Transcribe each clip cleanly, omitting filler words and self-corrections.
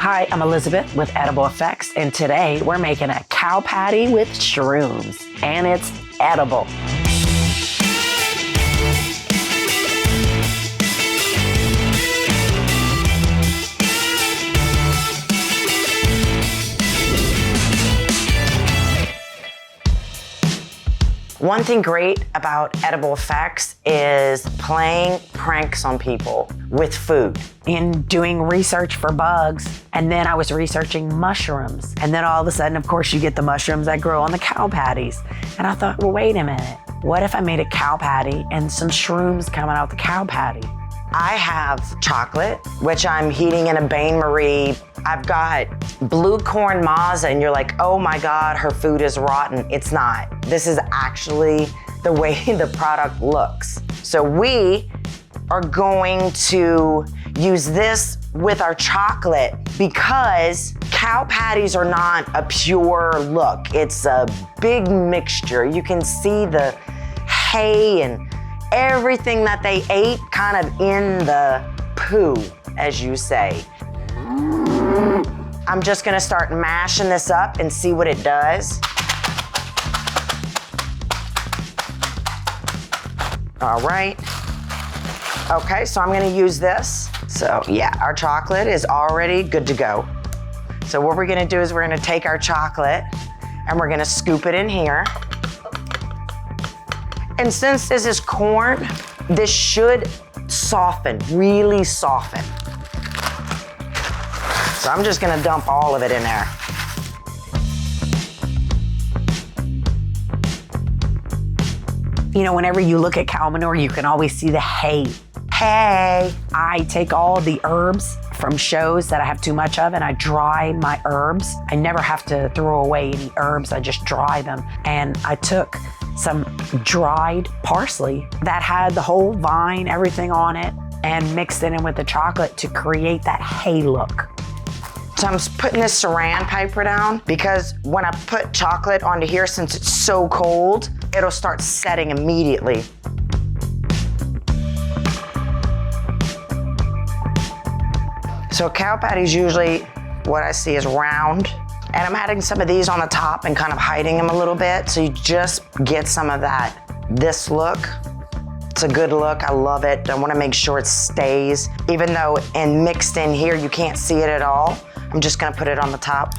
Hi, I'm Elizabeth with EdibleFX, and today we're making a cow patty with shrooms, and it's edible. One thing great about EdibleFX is playing pranks on people with food. In doing research for bugs, and then I was researching mushrooms. And then all of a sudden, of course, you get the mushrooms that grow on the cow patties. And I thought, well, wait a minute. What if I made a cow patty and some shrooms coming out the cow patty? I have chocolate, which I'm heating in a bain-marie. I've got blue corn maza, and you're like, oh my God, her food is rotten. It's not. This is actually the way the product looks. So we are going to use this with our chocolate because cow patties are not a pure look. It's a big mixture. You can see the hay and everything that they ate kind of in the poo, as you say. I'm just gonna start mashing this up and see what it does. All right. Okay, so I'm gonna use this. So yeah, our chocolate is already good to go. So what we're gonna do is we're gonna take our chocolate and we're gonna scoop it in here. And since this is corn, this should soften, really soften. So I'm just gonna dump all of it in there. You know, whenever you look at cow manure, you can always see the hay. Hay! I take all the herbs from shows that I have too much of and I dry my herbs. I never have to throw away any herbs, I just dry them. And I took some dried parsley that had the whole vine, everything on it, and mixed it in with the chocolate to create that hay look. So I'm putting this saran paper down because when I put chocolate onto here, since it's so cold, it'll start setting immediately. So cow patties usually, what I see is round. And I'm adding some of these on the top and kind of hiding them a little bit so you just get some of this look. It's a good look, I love it. I wanna make sure it stays. Even though mixed in here, you can't see it at all. I'm just gonna put it on the top.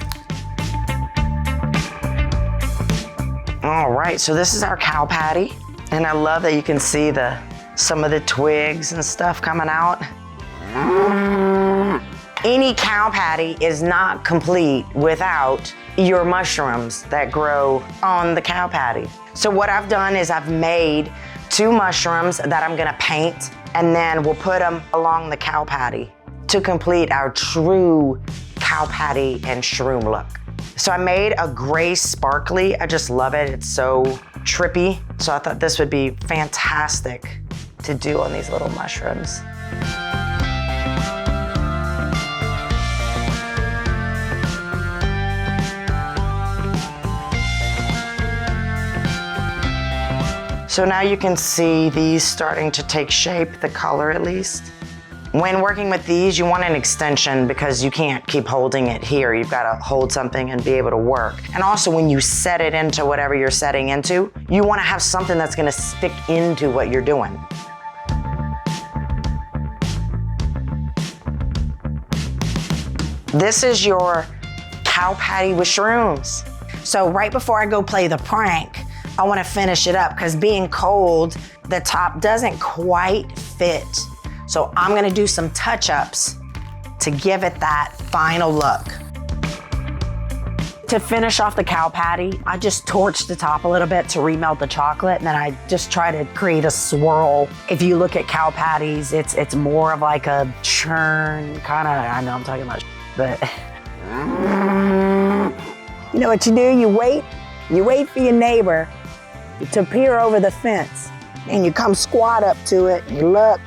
All right, so this is our cow patty. And I love that you can see some of the twigs and stuff coming out. Any cow patty is not complete without your mushrooms that grow on the cow patty. So what I've done is I've made 2 mushrooms that I'm gonna paint, and then we'll put them along the cow patty to complete our true cow patty and shroom look. So I made a gray sparkly. I just love it. It's so trippy. So I thought this would be fantastic to do on these little mushrooms. So now you can see these starting to take shape, the color at least. When working with these, you want an extension because you can't keep holding it here. You've got to hold something and be able to work. And also when you set it into whatever you're setting into, you want to have something that's going to stick into what you're doing. This is your cow patty with shrooms. So right before I go play the prank, I want to finish it up because being cold, the top doesn't quite fit. So I'm gonna do some touch-ups to give it that final look. To finish off the cow patty, I just torched the top a little bit to remelt the chocolate, and then I just try to create a swirl. If you look at cow patties, it's more of like a churn, kinda, I know I'm talking about, but. You know what you do? You wait for your neighbor to peer over the fence, and you come squat up to it, and you look.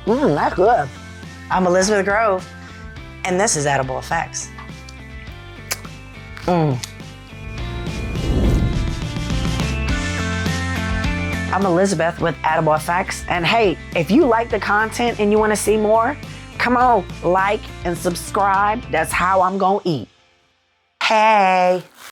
That's good. I'm Elizabeth Grove, and this is EdibleFX. I'm Elizabeth with EdibleFX. And hey, if you like the content and you want to see more, come on, like and subscribe. That's how I'm going to eat. Hey.